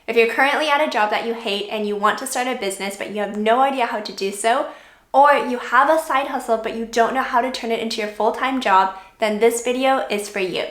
If you're currently at a job that you hate and you want to start a business but you have no idea how to do so, or you have a side hustle but you don't know how to turn it into your full-time job, then this video is for you.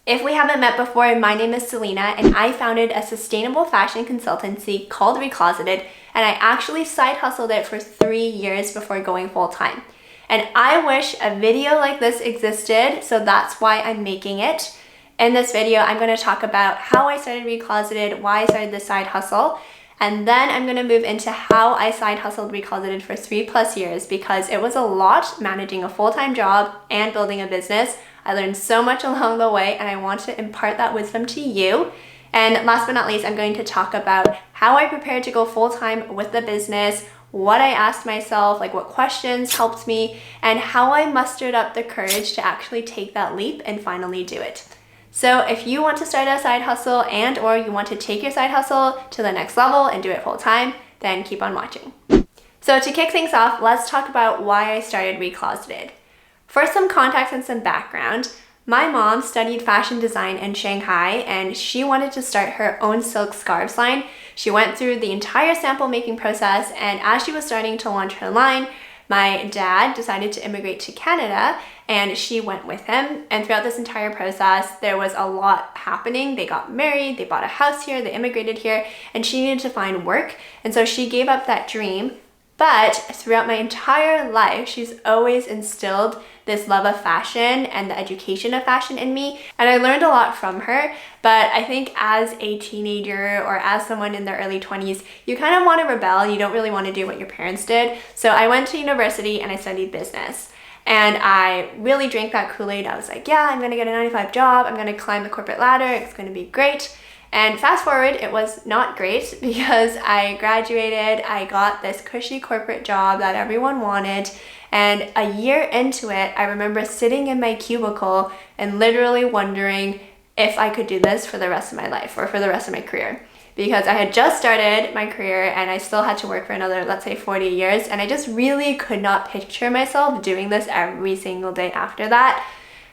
If we haven't met before, my name is Selena and I founded a sustainable fashion consultancy called Recloseted, and I actually side hustled it for 3 years before going full-time. And I wish a video like this existed, so that's why I'm making it. In this video, I'm going to talk about how I started Recloseted, why I started this side hustle, and then I'm going to move into how I side hustled Recloseted for 3+ years, because it was a lot managing a full-time job and building a business. I learned so much along the way and I want to impart that wisdom to you. And last but not least, I'm going to talk about how I prepared to go full-time with the business, what I asked myself, like what questions helped me, and how I mustered up the courage to actually take that leap and finally do it. So if you want to start a side hustle and or you want to take your side hustle to the next level and do it full time, then keep on watching. So to kick things off, let's talk about why I started Recloseted. For some context and some background, my mom studied fashion design in Shanghai and she wanted to start her own silk scarves line. She went through the entire sample making process, and as she was starting to launch her line, my dad decided to immigrate to Canada and she went with him. And throughout this entire process, there was a lot happening. They got married, they bought a house here, they immigrated here, and she needed to find work. And so she gave up that dream. But throughout my entire life, she's always instilled this love of fashion and the education of fashion in me. And I learned a lot from her. But I think as a teenager or as someone in their early 20s, you kind of want to rebel. You don't really want to do what your parents did. So I went to university and I studied business. And I really drank that Kool-Aid. I was like, yeah, I'm going to get a 9-to-5 job. I'm going to climb the corporate ladder. It's going to be great. And fast forward, it was not great because I graduated, I got this cushy corporate job that everyone wanted, and a year into it, I remember sitting in my cubicle and literally wondering if I could do this for the rest of my life or for the rest of my career. Because I had just started my career and I still had to work for another, let's say 40 years, and I just really could not picture myself doing this every single day after that.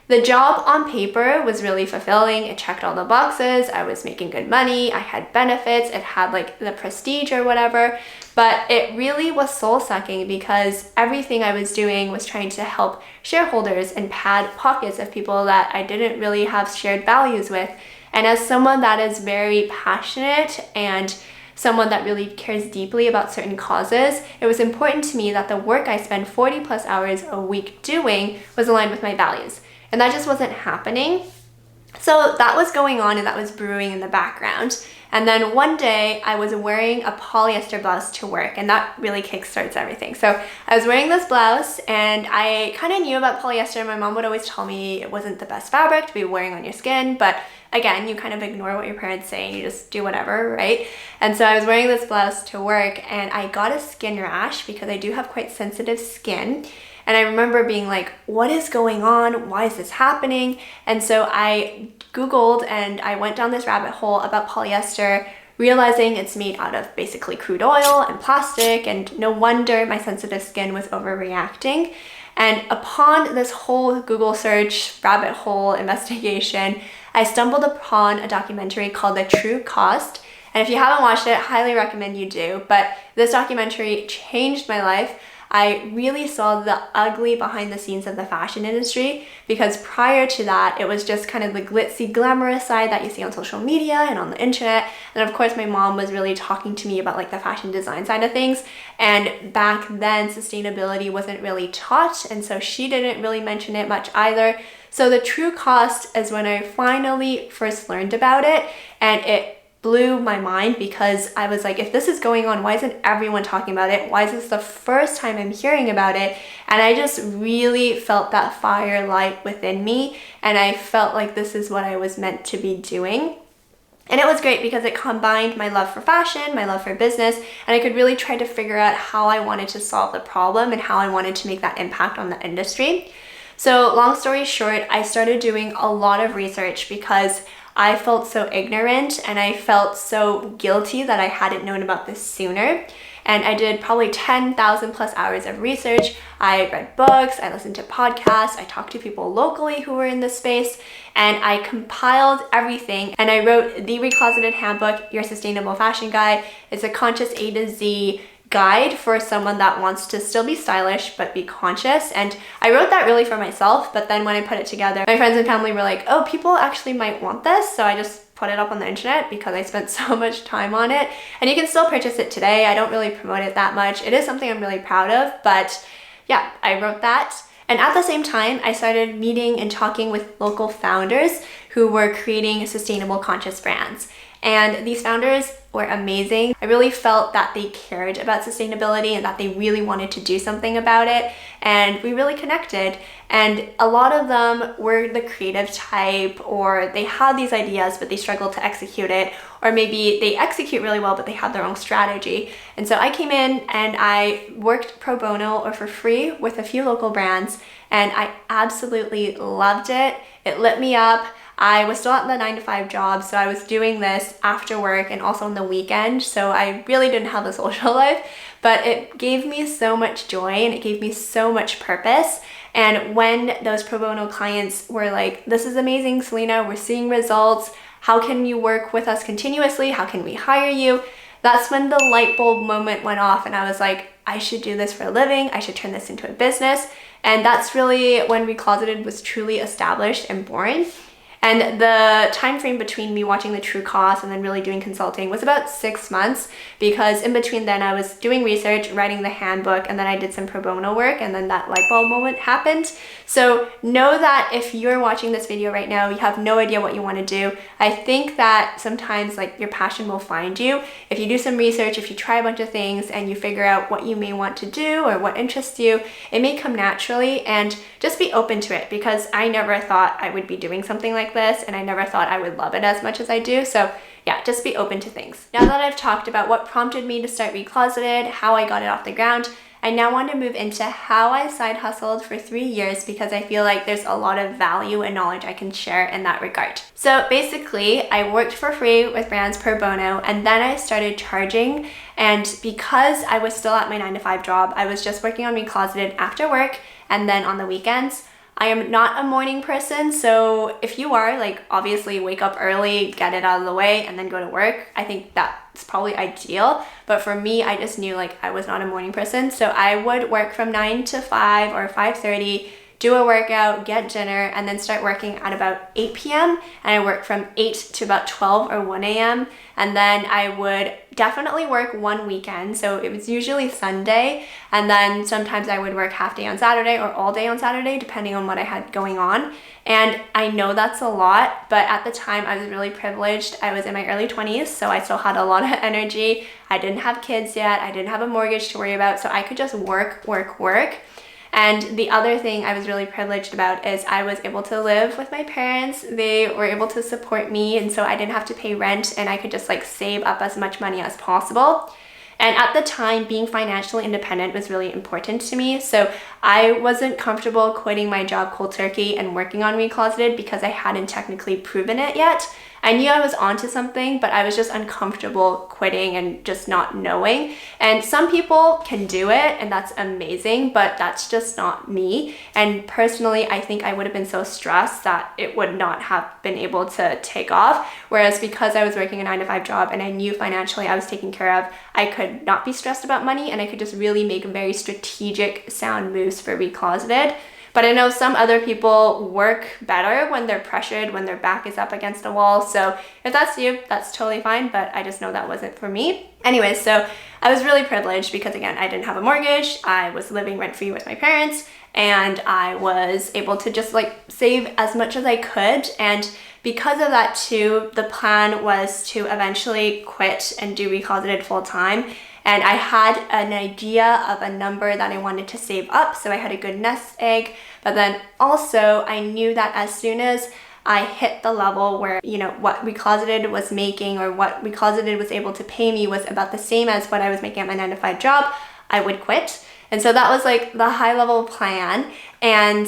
The job on paper was really fulfilling. It checked all the boxes. I was making good money. I had benefits. It had like the prestige or whatever. But it really was soul-sucking because everything I was doing was trying to help shareholders and pad pockets of people that I didn't really have shared values with. And as someone that is very passionate and someone that really cares deeply about certain causes, it was important to me that the work I spend 40+ hours a week doing was aligned with my values. And that just wasn't happening. So that was going on and that was brewing in the background. And then one day I was wearing a polyester blouse to work, and that really kickstarts everything. So I was wearing this blouse and I kind of knew about polyester. My mom would always tell me it wasn't the best fabric to be wearing on your skin, but again, you kind of ignore what your parents say and you just do whatever, right? And so I was wearing this blouse to work and I got a skin rash because I do have quite sensitive skin. And I remember being like, what is going on? Why is this happening? And so I Googled and I went down this rabbit hole about polyester, realizing it's made out of basically crude oil and plastic, and no wonder my sensitive skin was overreacting. And upon this whole Google search, rabbit hole investigation, I stumbled upon a documentary called The True Cost. And if you haven't watched it, I highly recommend you do. But this documentary changed my life. I really saw the ugly behind the scenes of the fashion industry, because prior to that, it was just kind of the glitzy, glamorous side that you see on social media and on the internet. And of course, my mom was really talking to me about like the fashion design side of things. And back then, sustainability wasn't really taught. And so she didn't really mention it much either. So the true cost is when I finally first learned about it, and it blew my mind because I was like, if this is going on, why isn't everyone talking about it? Why is this the first time I'm hearing about it? And I just really felt that fire light within me, and I felt like this is what I was meant to be doing. And it was great because it combined my love for fashion, my love for business, and I could really try to figure out how I wanted to solve the problem and how I wanted to make that impact on the industry. So long story short, I started doing a lot of research because I felt so ignorant and I felt so guilty that I hadn't known about this sooner. and I did probably 10,000 plus hours of research. I read books, I listened to podcasts, I talked to people locally who were in this space, and I compiled everything and I wrote the Recloseted Handbook, Your Sustainable Fashion Guide. It's a conscious A to Z guide for someone that wants to still be stylish but be conscious. And I wrote that really for myself, but then when I put it together, my friends and family were like, oh, people actually might want this. So I just put it up on the internet because I spent so much time on it. And you can still purchase it today. I don't really promote it that much. It is something I'm really proud of, but yeah, I wrote that. And at the same time, I started meeting and talking with local founders who were creating sustainable conscious brands. And these founders were amazing. I really felt that they cared about sustainability and that they really wanted to do something about it. And we really connected. And a lot of them were the creative type, or they had these ideas, but they struggled to execute it. Or maybe they execute really well, but they have their own strategy. And so I came in and I worked pro bono or for free with a few local brands. And I absolutely loved it. It lit me up. I was still at the 9-to-5 job, so I was doing this after work and also on the weekend, so I really didn't have a social life, but it gave me so much joy and it gave me so much purpose. And when those pro bono clients were like, this is amazing, Selena, we're seeing results, how can you work with us continuously, how can we hire you? That's when the light bulb moment went off and I was like, I should do this for a living, I should turn this into a business. And that's really when Recloseted was truly established and born. And the time frame between me watching the true cost and then really doing consulting was about 6 months, because in between then I was doing research, writing the handbook, and then I did some pro bono work, and then that light bulb moment happened. So know that if you're watching this video right now, you have no idea what you want to do. I think that sometimes like your passion will find you. If you do some research, if you try a bunch of things and you figure out what you may want to do or what interests you, it may come naturally, and just be open to it, because I never thought I would be doing something like this, and I never thought I would love it as much as I do. So yeah, just be open to things. Now that I've talked about what prompted me to start Recloseted, how I got it off the ground, I now want to move into how I side hustled for 3 years, because I feel like there's a lot of value and knowledge I can share in that regard. So basically, I worked for free with brands pro bono, and then I started charging. And because I was still at my 9-to-5 job, I was just working on Recloseted after work and then on the weekends. I am not a morning person, so if you are, like, obviously wake up early, get it out of the way, and then go to work. I think that's probably ideal. But for me, I just knew like I was not a morning person. So I would work from 9 to 5 or 5:30, do a workout, get dinner, and then start working at about 8 p.m. And I worked from 8 to about 12 or 1 a.m. And then I would definitely work one weekend. So it was usually Sunday. And then sometimes I would work half day on Saturday or all day on Saturday, depending on what I had going on. And I know that's a lot, but at the time I was really privileged. I was in my early 20s, so I still had a lot of energy. I didn't have kids yet. I didn't have a mortgage to worry about. So I could just work. And the other thing I was really privileged about is I was able to live with my parents. They were able to support me, and so I didn't have to pay rent, and I could just like save up as much money as possible. And at the time, being financially independent was really important to me. So I wasn't comfortable quitting my job cold turkey and working on Recloseted because I hadn't technically proven it yet. I knew I was onto something, but I was just uncomfortable quitting and just not knowing. And some people can do it, and that's amazing, but that's just not me. And personally, I think I would have been so stressed that it would not have been able to take off. Whereas because I was working a 9-to-5 job and I knew financially I was taken care of, I could not be stressed about money, and I could just really make very strategic, sound moves for Recloseted. But I know some other people work better when they're pressured, when their back is up against a wall. So if that's you, that's totally fine, but I just know that wasn't for me. Anyways, so I was really privileged because again, I didn't have a mortgage. I was living rent-free with my parents, and I was able to just like save as much as I could. And because of that too, the plan was to eventually quit and do Recloseted full time. And I had an idea of a number that I wanted to save up, so I had a good nest egg. But then also I knew that as soon as I hit the level where, you know, what Recloseted was making or what Recloseted was able to pay me was about the same as what I was making at my 9-to-5 job, I would quit. And so that was like the high level plan. And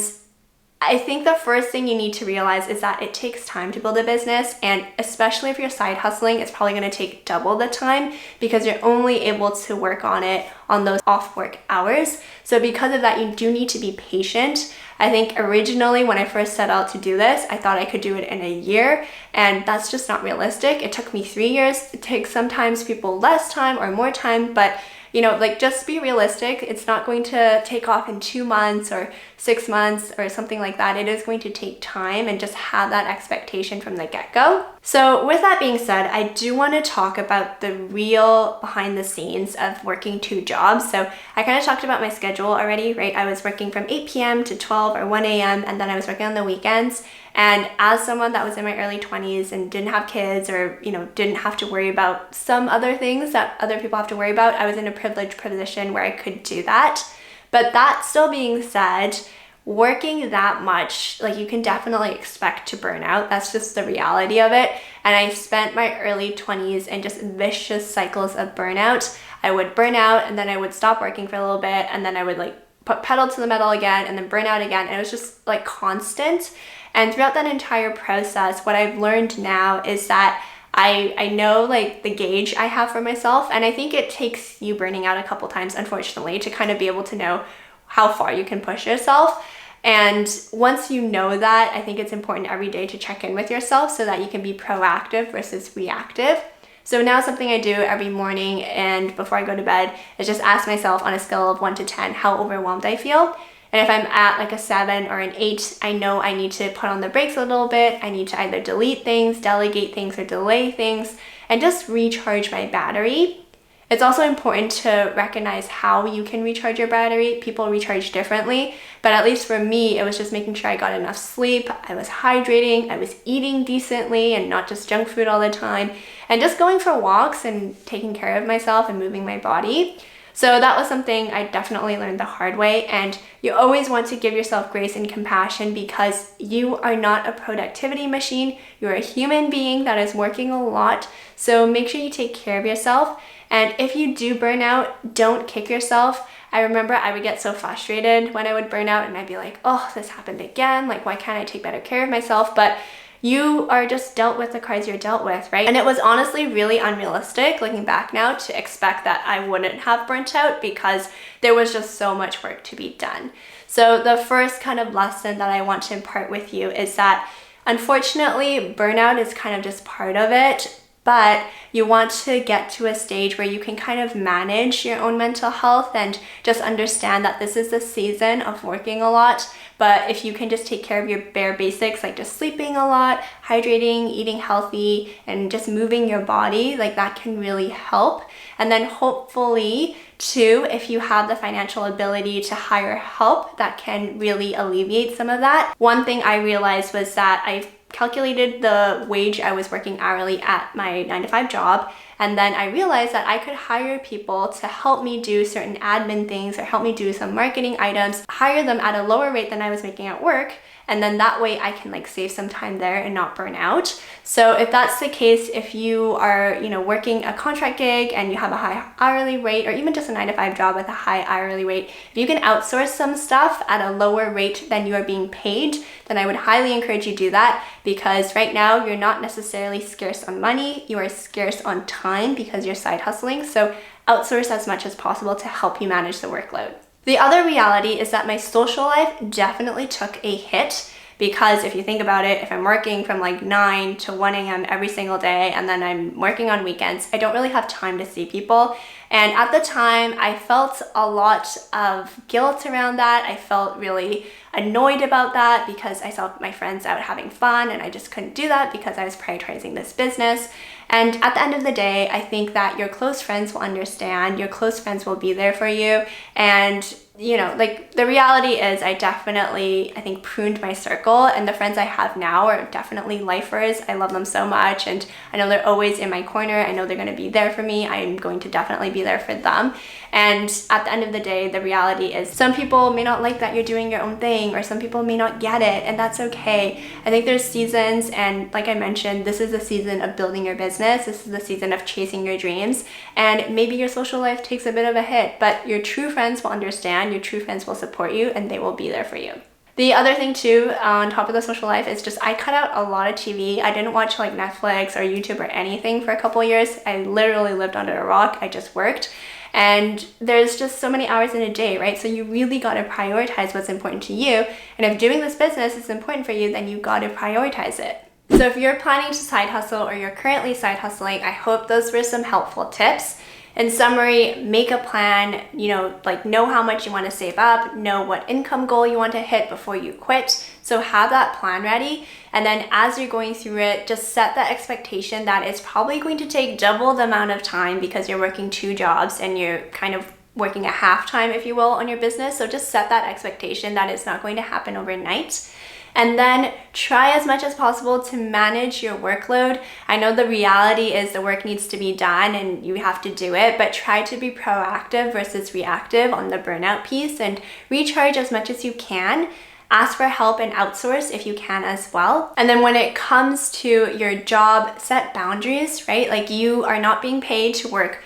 I think the first thing you need to realize is that it takes time to build a business, and especially if you're side hustling, it's probably going to take double the time because you're only able to work on it on those off work hours. So because of that, you do need to be patient. I think originally when I first set out to do this, I thought I could do it in a year, and that's just not realistic. It took me 3 years. It takes sometimes people less time or more time, but like just be realistic. It's not going to take off in 2 months or 6 months or something like that. It is going to take time, and just have that expectation from the get-go. So with that being said, I do want to talk about the real behind the scenes of working 2 jobs. So I kind of talked about my schedule already, right? I was working from 8 p.m. to 12 or 1 a.m. and then I was working on the weekends. And as someone that was in my early 20s and didn't have kids, or didn't have to worry about some other things that other people have to worry about, I was in a privileged position where I could do that. But that still being said, working that much, like, you can definitely expect to burn out. That's just the reality of it. And I spent my early 20s in just vicious cycles of burnout. I would burn out, and then I would stop working for a little bit, and then I would put pedal to the metal again, and then burn out again. And it was just constant. And throughout that entire process, what I've learned now is that I know the gauge I have for myself, and I think it takes you burning out a couple times, unfortunately, to kind of be able to know how far you can push yourself. And once you know that, I think it's important every day to check in with yourself so that you can be proactive versus reactive. So now something I do every morning and before I go to bed is just ask myself on a scale of 1 to 10 how overwhelmed I feel. And if I'm at a 7 or an 8, I know I need to put on the brakes a little bit. I need to either delete things, delegate things, or delay things, and just recharge my battery. It's also important to recognize how you can recharge your battery. People recharge differently, but at least for me, it was just making sure I got enough sleep, I was hydrating, I was eating decently and not just junk food all the time, and just going for walks and taking care of myself and moving my body. So that was something I definitely learned the hard way, and you always want to give yourself grace and compassion because you are not a productivity machine. You're a human being that is working a lot, so make sure you take care of yourself. And if you do burn out, don't kick yourself. I remember I would get so frustrated when I would burn out, and I'd be like, oh, this happened again. Why can't I take better care of myself? But you are just dealt with the cards you're dealt with, right? And it was honestly really unrealistic, looking back now, to expect that I wouldn't have burnt out because there was just so much work to be done. So the first kind of lesson that I want to impart with you is that unfortunately, burnout is kind of just part of it, but you want to get to a stage where you can kind of manage your own mental health and just understand that this is the season of working a lot. But if you can just take care of your bare basics, like just sleeping a lot, hydrating, eating healthy, and just moving your body, that can really help. And then hopefully too, if you have the financial ability to hire help, that can really alleviate some of that. One thing I realized was that I calculated the wage I was working hourly at my 9-to-5 job, and then I realized that I could hire people to help me do certain admin things or help me do some marketing items, hire them at a lower rate than I was making at work, and then that way I can save some time there and not burn out. So if that's the case, if you are working a contract gig and you have a high hourly rate, or even just a 9-to-5 job with a high hourly rate, if you can outsource some stuff at a lower rate than you are being paid, then I would highly encourage you to do that, because right now you're not necessarily scarce on money, you are scarce on time because you're side hustling. So outsource as much as possible to help you manage the workload. The other reality is that my social life definitely took a hit, because if you think about it, if I'm working from 9 to 1 a.m. every single day, and then I'm working on weekends, I don't really have time to see people. And at the time, I felt a lot of guilt around that. I felt really annoyed about that because I saw my friends out having fun, and I just couldn't do that because I was prioritizing this business. And at the end of the day, I think that your close friends will understand, your close friends will be there for you. And the reality is I think pruned my circle, and the friends I have now are definitely lifers. I love them so much, and I know they're always in my corner. I know they're going to be there for me. I'm going to definitely be there for them. And at the end of the day, the reality is some people may not like that you're doing your own thing, or some people may not get it, and that's okay. I think there's seasons, and like I mentioned, this is the season of building your business. This is the season of chasing your dreams, and maybe your social life takes a bit of a hit, but your true friends will understand, your true friends will support you, and they will be there for you. The other thing too, on top of the social life, is just I cut out a lot of TV. I didn't watch like Netflix or YouTube or anything for a couple of years. I literally lived under a rock. I just worked. And there's just so many hours in a day, right? So you really got to prioritize what's important to you. And if doing this business is important for you, then you got to prioritize it. So if you're planning to side hustle or you're currently side hustling, I hope those were some helpful tips. In summary, make a plan, know how much you want to save up, know what income goal you want to hit before you quit. So have that plan ready. And then as you're going through it, just set that expectation that it's probably going to take double the amount of time because you're working 2 jobs and you're kind of working a half time, if you will, on your business. So just set that expectation that it's not going to happen overnight. And then try as much as possible to manage your workload. I know the reality is the work needs to be done and you have to do it, but try to be proactive versus reactive on the burnout piece and recharge as much as you can. Ask for help and outsource if you can as well. And then when it comes to your job, set boundaries, right? Like you are not being paid to work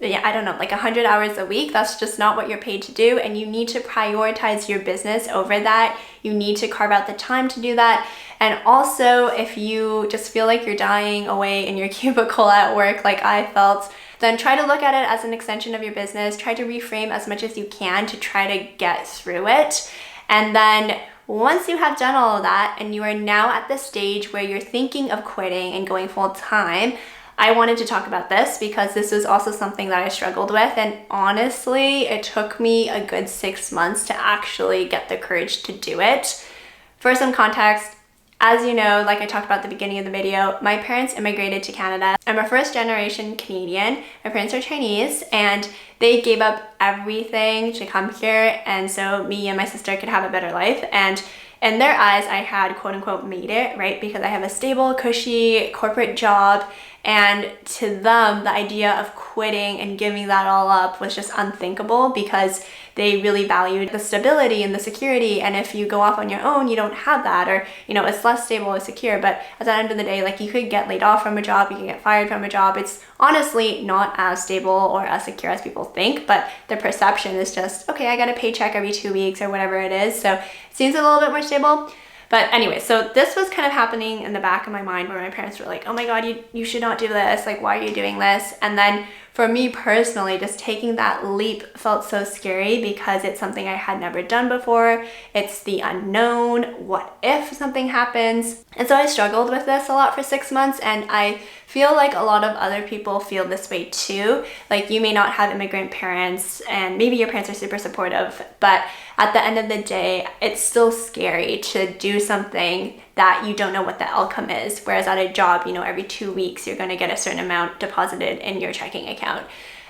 100 hours a week. That's just not what you're paid to do. And you need to prioritize your business over that. You need to carve out the time to do that. And also, if you just feel like you're dying away in your cubicle at work, like I felt, then try to look at it as an extension of your business. Try to reframe as much as you can to try to get through it. And then once you have done all of that and you are now at the stage where you're thinking of quitting and going full time, I wanted to talk about this because this was also something that I struggled with, and honestly, it took me a good 6 months to actually get the courage to do it. For some context, as you know, like I talked about at the beginning of the video, my parents immigrated to Canada. I'm a first-generation Canadian. My parents are Chinese, and they gave up everything to come here, and so me and my sister could have a better life. And in their eyes, I had quote-unquote made it, right? Because I have a stable, cushy corporate job. And to them, the idea of quitting and giving that all up was just unthinkable because they really valued the stability and the security. And if you go off on your own, you don't have that, or, it's less stable or secure. But at the end of the day, like you could get laid off from a job, you can get fired from a job. It's honestly not as stable or as secure as people think, but the perception is just, okay, I got a paycheck every 2 weeks or whatever it is. So it seems a little bit more stable. But anyway, so this was kind of happening in the back of my mind where my parents were like, oh my God, you should not do this. Like, why are you doing this? And then for me personally, just taking that leap felt so scary because it's something I had never done before. It's the unknown. What if something happens? And so I struggled with this a lot for 6 months, and I feel like a lot of other people feel this way too. Like you may not have immigrant parents and maybe your parents are super supportive, but at the end of the day, it's still scary to do something that you don't know what the outcome is. Whereas at a job, every 2 weeks, you're going to get a certain amount deposited in your checking account.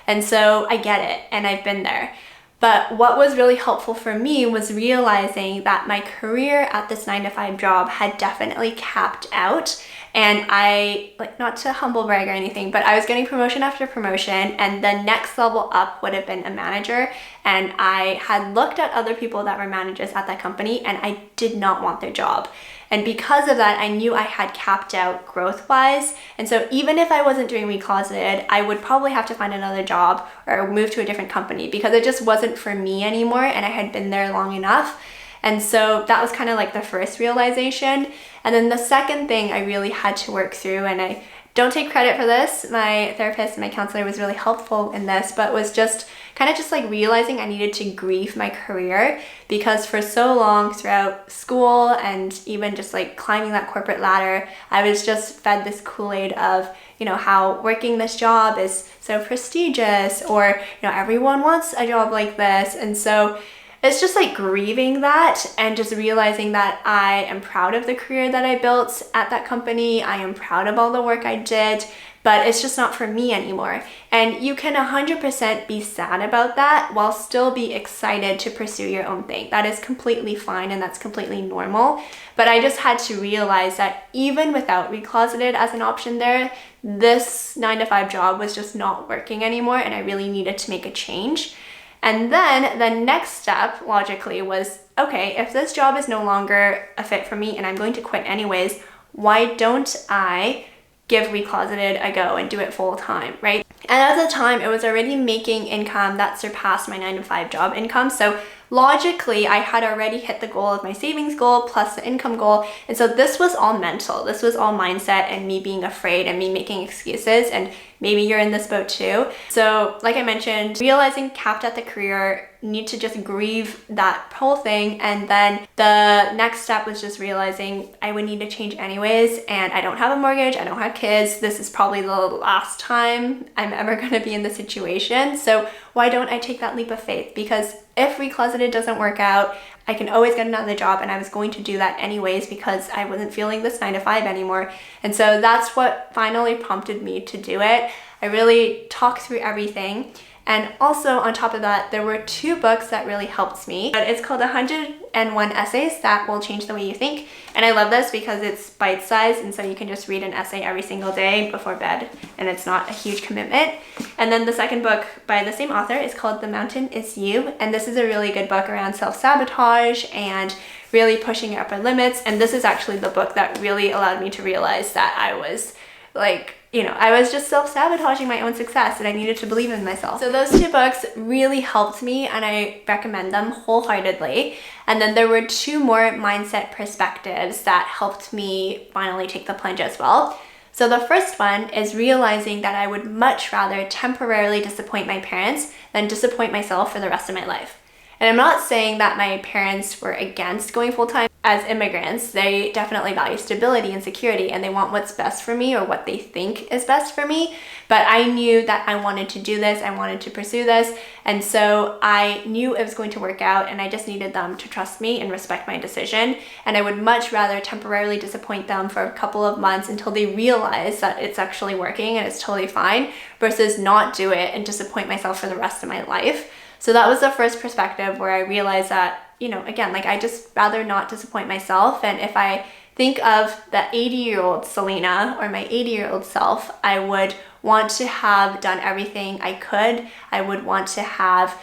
And so I get it, and I've been there. But what was really helpful for me was realizing that my career at this 9-to-5 job had definitely capped out. And I, not to humble brag or anything, but I was getting promotion after promotion, and the next level up would have been a manager. And I had looked at other people that were managers at that company, and I did not want their job. And because of that, I knew I had capped out growth-wise. And so even if I wasn't doing Recloseted, I would probably have to find another job or move to a different company because it just wasn't for me anymore, and I had been there long enough. And so that was kind of like the first realization. And then the second thing I really had to work through, and I don't take credit for this, my therapist and my counselor was really helpful in this, but was just kind of just like realizing I needed to grieve my career because for so long throughout school and even just like climbing that corporate ladder, I was just fed this Kool-Aid of, how working this job is so prestigious, or, everyone wants a job like this. And so it's just like grieving that and just realizing that I am proud of the career that I built at that company. I am proud of all the work I did, but it's just not for me anymore. And you can 100% be sad about that while still be excited to pursue your own thing. That is completely fine and that's completely normal. But I just had to realize that even without Recloseted as an option there, this 9-to-5 job was just not working anymore, and I really needed to make a change. And then the next step, logically, was, okay, if this job is no longer a fit for me and I'm going to quit anyways, why don't I give Recloseted a go and do it full time, right? And at the time, it was already making income that surpassed my 9-to-5 job income. So logically, I had already hit the goal of my savings goal plus the income goal. And so this was all mental. This was all mindset and me being afraid and me making excuses. And maybe you're in this boat too. So like I mentioned, realizing capped at the career, need to just grieve that whole thing. And then the next step was just realizing I would need to change anyways. And I don't have a mortgage, I don't have kids. This is probably the last time I'm ever gonna be in this situation. So why don't I take that leap of faith? Because if Recloseted doesn't work out, I can always get another job, and I was going to do that anyways because I wasn't feeling this 9 to 5 anymore. And so that's what finally prompted me to do it. I really talked through everything. And also on top of that, there were 2 books that really helped me. It's called 101 Essays That Will Change the Way You Think. And I love this because it's bite-sized, and so you can just read an essay every single day before bed, and it's not a huge commitment. And then the second book by the same author is called The Mountain Is You. And this is a really good book around self-sabotage and really pushing your upper limits. And this is actually the book that really allowed me to realize that I was I was just self-sabotaging my own success, and I needed to believe in myself. So those 2 books really helped me, and I recommend them wholeheartedly. And then there were 2 more mindset perspectives that helped me finally take the plunge as well. So the first one is realizing that I would much rather temporarily disappoint my parents than disappoint myself for the rest of my life. And I'm not saying that my parents were against going full-time. As immigrants, they definitely value stability and security, and they want what's best for me or what they think is best for me. But I knew that I wanted to do this, I wanted to pursue this, and so I knew it was going to work out, and I just needed them to trust me and respect my decision. And I would much rather temporarily disappoint them for a couple of months until they realize that it's actually working and it's totally fine, versus not do it and disappoint myself for the rest of my life. So that was the first perspective where I realized that, again, I just rather not disappoint myself. And if I think of the 80-year-old Selena or my 80-year-old self, I would want to have done everything I could. I would want to have,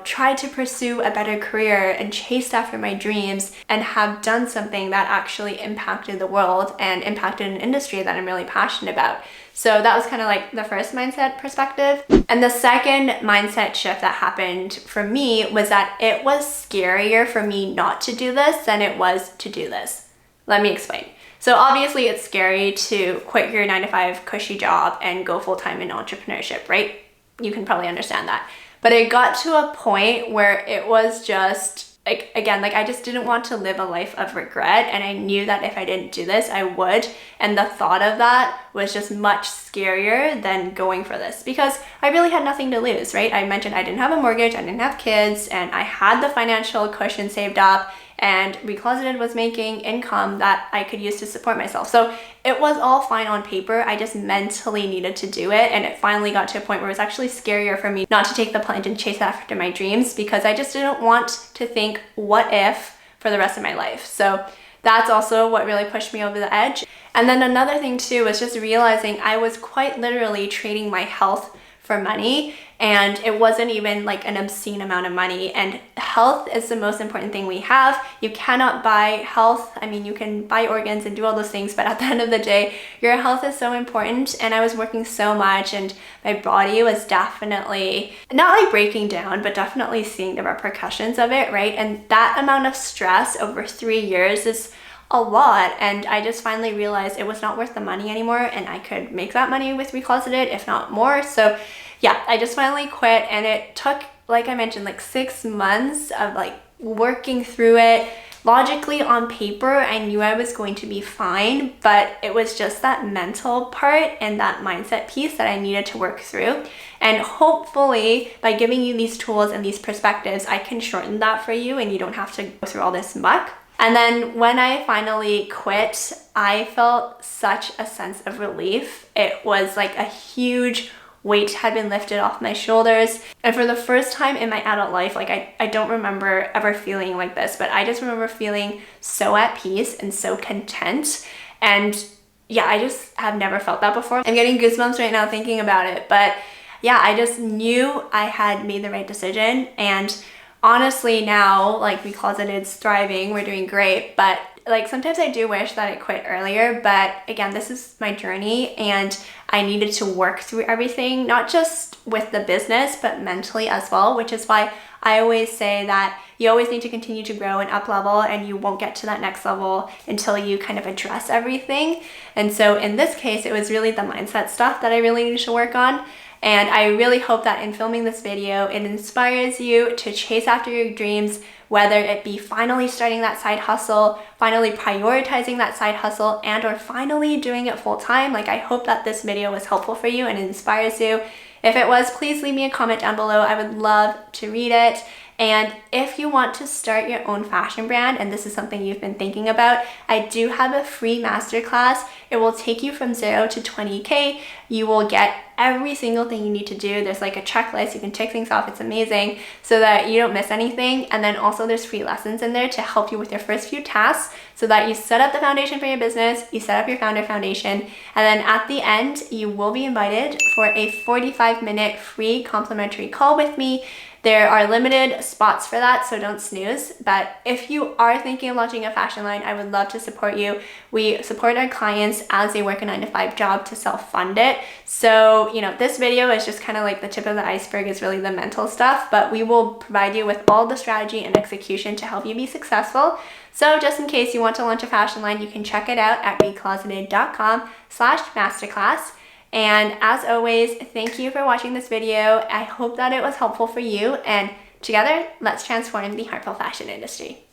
tried to pursue a better career and chased after my dreams and have done something that actually impacted the world and impacted an industry that I'm really passionate about. So that was kind of like the first mindset perspective. And the second mindset shift that happened for me was that it was scarier for me not to do this than it was to do this. Let me explain. So obviously it's scary to quit your 9 to 5 cushy job and go full-time in entrepreneurship, right? You can probably understand that. But it got to a point where it was just I just didn't want to live a life of regret, and I knew that if I didn't do this, I would. And the thought of that was just much scarier than going for this because I really had nothing to lose, right? I mentioned I didn't have a mortgage, I didn't have kids, and I had the financial cushion saved up, and Recloseted was making income that I could use to support myself. So it was all fine on paper. I just mentally needed to do it, and it finally got to a point where it was actually scarier for me not to take the plunge and chase after my dreams because I just didn't want to think what if for the rest of my life. So that's also what really pushed me over the edge. And then another thing too was just realizing I was quite literally trading my health for money, and it wasn't even an obscene amount of money. And health is the most important thing we have. You cannot buy health. I mean, you can buy organs and do all those things, but at the end of the day, your health is so important. And I was working so much, and my body was definitely not breaking down, but definitely seeing the repercussions of it, right? And that amount of stress over 3 years is a lot, and I just finally realized it was not worth the money anymore, and I could make that money with Recloseted, if not more. So yeah, I just finally quit, and it took, like I mentioned, 6 months of working through it. Logically on paper, I knew I was going to be fine, but it was just that mental part and that mindset piece that I needed to work through. And hopefully by giving you these tools and these perspectives, I can shorten that for you and you don't have to go through all this muck. And then when I finally quit, I felt such a sense of relief. It was like a huge weight had been lifted off my shoulders. And for the first time in my adult life, I don't remember ever feeling like this, but I just remember feeling so at peace and so content. And yeah, I just have never felt that before. I'm getting goosebumps right now thinking about it. But yeah, I just knew I had made the right decision. And honestly now, Recloseted's thriving, we're doing great, but sometimes I do wish that I quit earlier, but again, this is my journey and I needed to work through everything, not just with the business, but mentally as well, which is why I always say that you always need to continue to grow and up level, and you won't get to that next level until you kind of address everything. And so in this case, it was really the mindset stuff that I really needed to work on. And I really hope that in filming this video, it inspires you to chase after your dreams, whether it be finally starting that side hustle, finally prioritizing that side hustle, and or finally doing it full time. Like, I hope that this video was helpful for you and inspires you. If it was, please leave me a comment down below. I would love to read it. And if you want to start your own fashion brand, and this is something you've been thinking about, I do have a free masterclass. It will take you from 0 to 20K. You will get every single thing you need to do. There's like a checklist. You can tick things off. It's amazing so that you don't miss anything. And then also there's free lessons in there to help you with your first few tasks so that you set up the foundation for your business, you set up your founder foundation, and then at the end, you will be invited for a 45-minute free complimentary call with me. There are limited spots for that, so don't snooze. But if you are thinking of launching a fashion line, I would love to support you. We support our clients as they work a 9-to-5 job to self-fund it. So, this video is just kind of like the tip of the iceberg, is really the mental stuff, but we will provide you with all the strategy and execution to help you be successful. So just in case you want to launch a fashion line, you can check it out at recloseted.com/masterclass. And as always, thank you for watching this video. I hope that it was helpful for you, and together, let's transform the heartful fashion industry.